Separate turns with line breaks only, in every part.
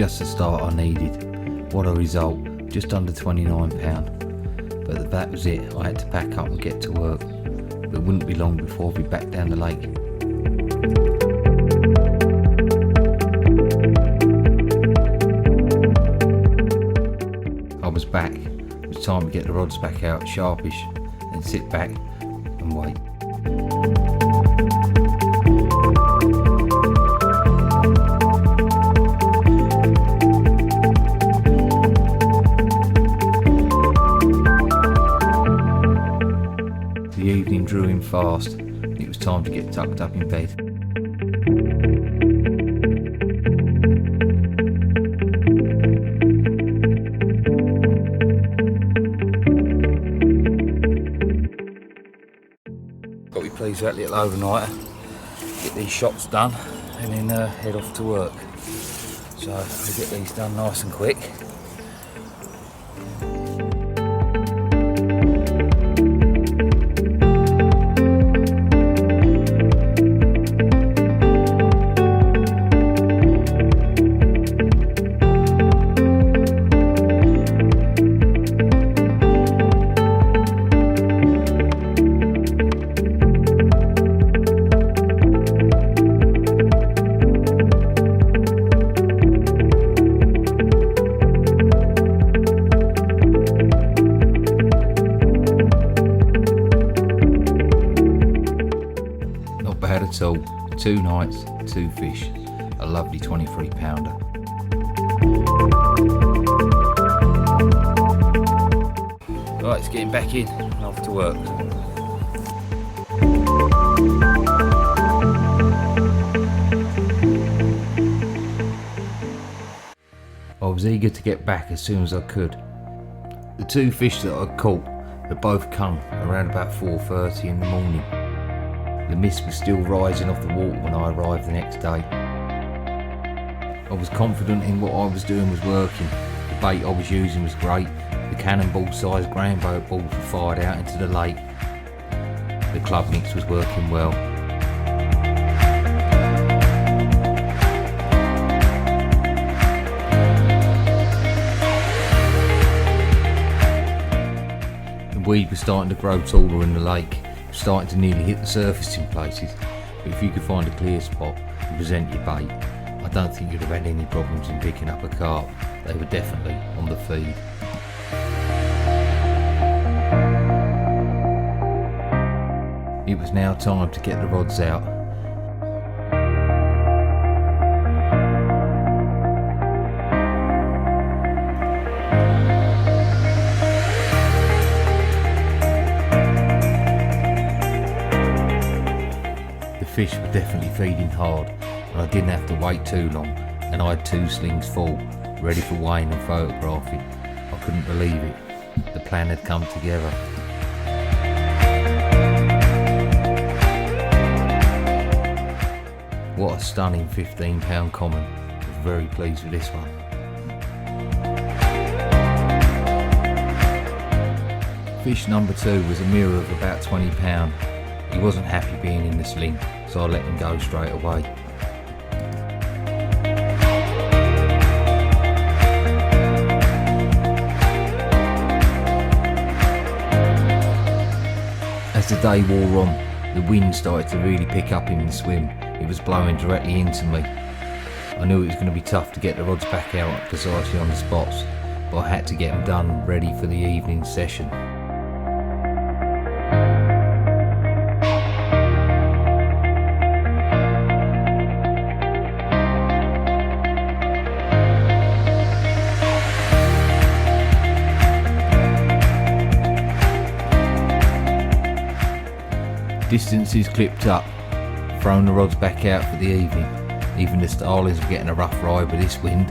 just the start I needed. What a result, just under £29. But that was it, I had to pack up and get to work. But it wouldn't be long before I'd be back down the lake. I was back. It was time to get the rods back out sharpish and sit back and wait. The evening drew in fast, and it was time to get tucked up in bed. Got to be pleased with that little overnighter. Get these shots done and then head off to work. So we'll get these done nice and quick. At all. 2 nights, 2 fish, a lovely 23-pounder. Right, it's getting back in and off to work. I was eager to get back as soon as I could. The 2 fish that I caught had both come around about 4:30 in the morning. The mist was still rising off the water when I arrived the next day. I was confident in what I was doing was working. The bait I was using was great. The cannonball-sized ground boat balls were fired out into the lake. The club mix was working well. The weed was starting to grow taller in the lake. Starting to nearly hit the surface in places, but if you could find a clear spot and present your bait, I don't think you'd have had any problems in picking up a carp. They were definitely on the feed. It was now time to get the rods out. Fish were definitely feeding hard, and I didn't have to wait too long, and I had 2 slings full, ready for weighing and photographing. I couldn't believe it. The plan had come together. What a stunning 15-pound common. I was very pleased with this one. Fish number 2 was a mirror of about £20. He wasn't happy being in the sling, so I let him go straight away. As the day wore on, the wind started to really pick up in the swim. It was blowing directly into me. I knew it was going to be tough to get the rods back out precisely on the spots, but I had to get them done ready for the evening session. Distances clipped up, throwing the rods back out for the evening. Even the starlings were getting a rough ride with this wind.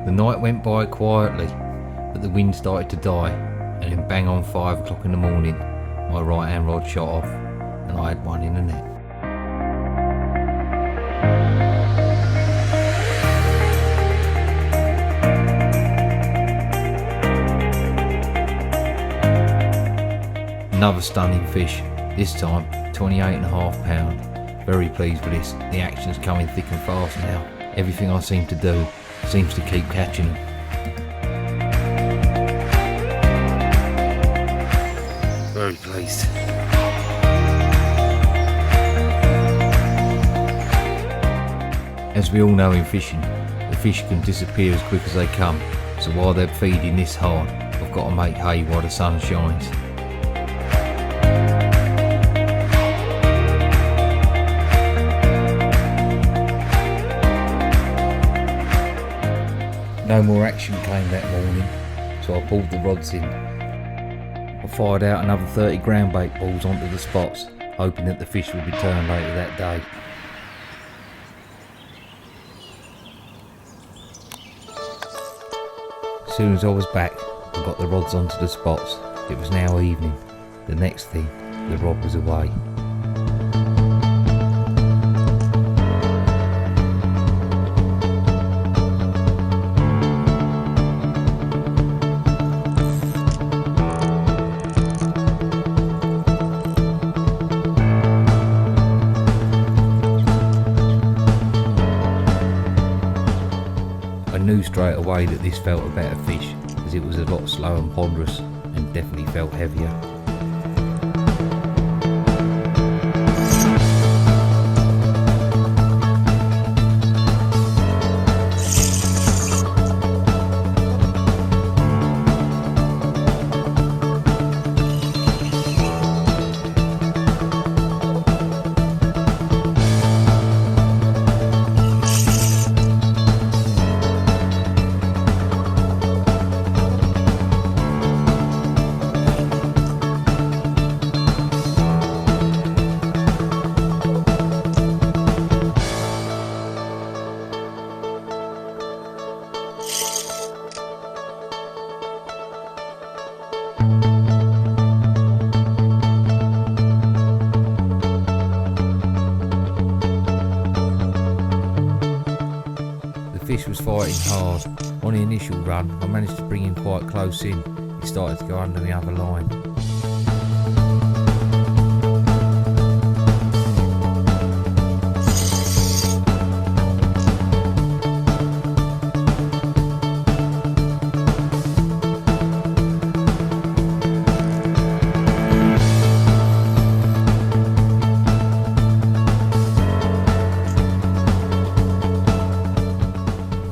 The night went by quietly, but the wind started to die, and then bang on 5 o'clock in the morning, my right hand rod shot off. and I had one in the net. Another stunning fish, this time 28.5 pound. Very pleased with this. The action's coming thick and fast now. Everything I seem to do seems to keep catching them. Very pleased. As we all know in fishing, the fish can disappear as quick as they come, so while they're feeding this hard, I've got to make hay while the sun shines. No more action came that morning, so I pulled the rods in. I fired out another 30 ground bait balls onto the spots, hoping that the fish would return later that day. As soon as I was back, I got the rods onto the spots. It was now evening. The next thing, the rod was away. I knew straight away that this felt a better fish, as it was a lot slower and ponderous and definitely felt heavier. The fish was fighting hard. On the initial run, I managed to bring him quite close in. He started to go under the other line.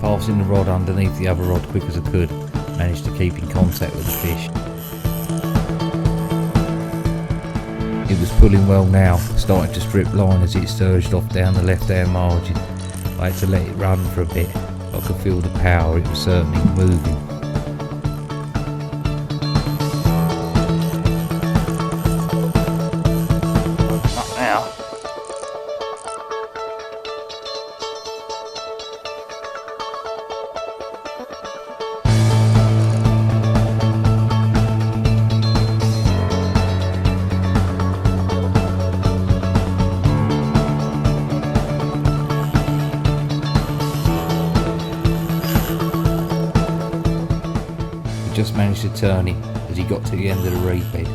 Passing the rod underneath the other rod quick as I could, managed to keep in contact with the fish. It was pulling well now, starting to strip line as it surged off down the left hand margin. I had to let it run for a bit. I could feel the power, it was certainly moving. Not now. Just managed to turn him as he got to the end of the reed bed.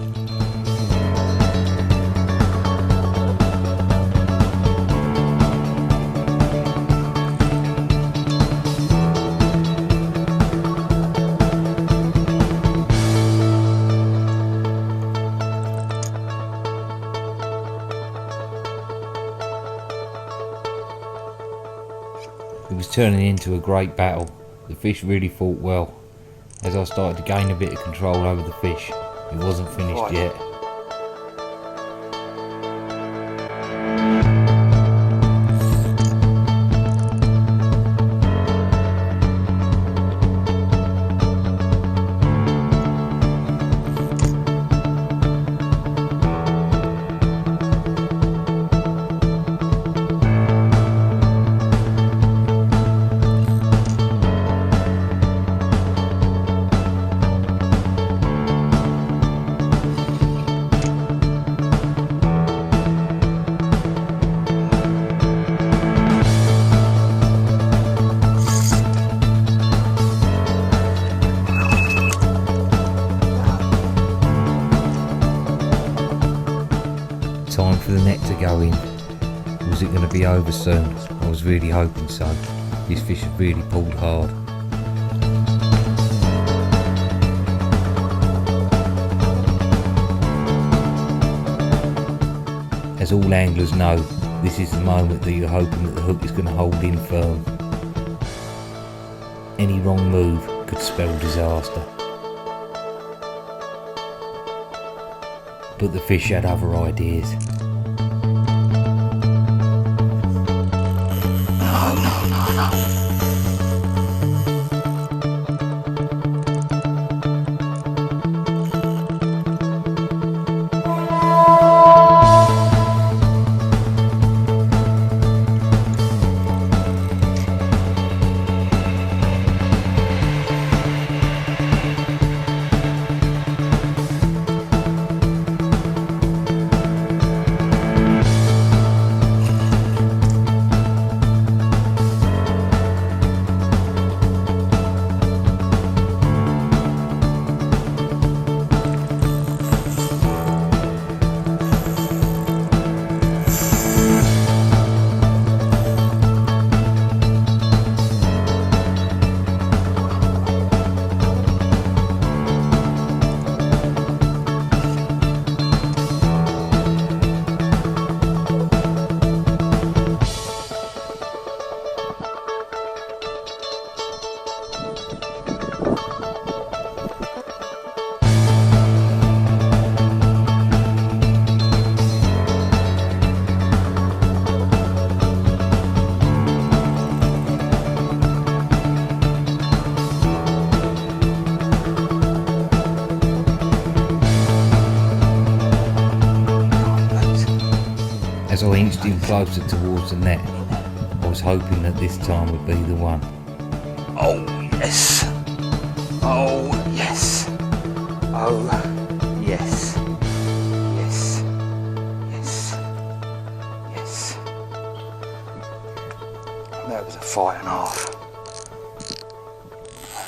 It was turning into a great battle. The fish really fought well. As I started to gain a bit of control over the fish, it wasn't finished yet. Time for the net to go in. Was it going to be over soon? I was really hoping so. This fish had really pulled hard. As all anglers know, this is the moment that you're hoping that the hook is going to hold in firm. Any wrong move could spell disaster. But the fish had other ideas. No. As I inched in closer towards the net, I was hoping that this time would be the one. Oh yes! Oh yes! Oh yes! Yes! Yes! Yes! That was a fight and a half.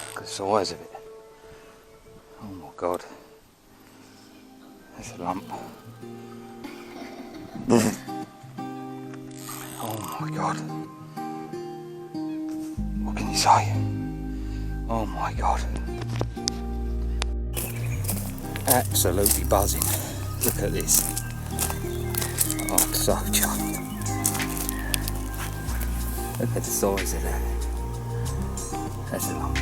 Look at the size of it. Oh my god. That's a lump. Oh my god. What can you say? Oh my god. Absolutely buzzing. Look at this. Oh, I'm so chuffed. Look at the size of that. That's a lump.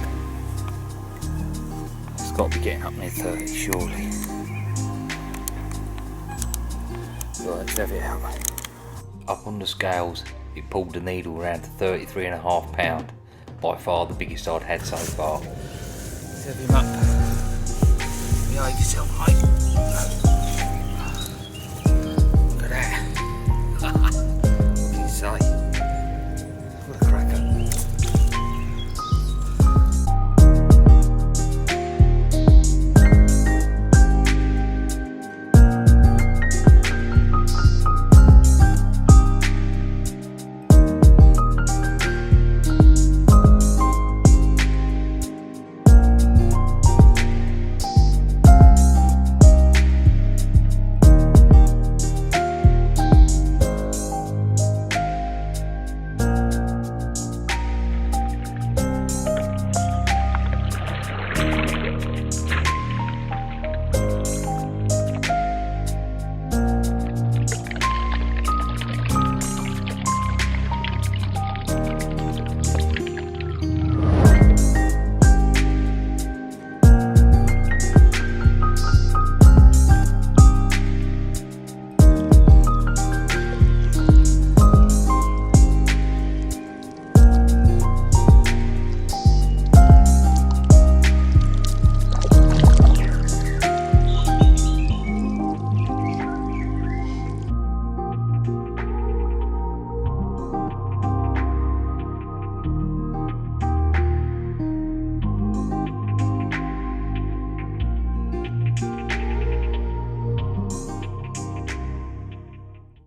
It's got to be getting up near 30 surely. Right, let's have it out. Up on the scales, it pulled the needle around to 33.5 pounds, by far the biggest I'd had so far. Let's have him up. Behave yourself, mate.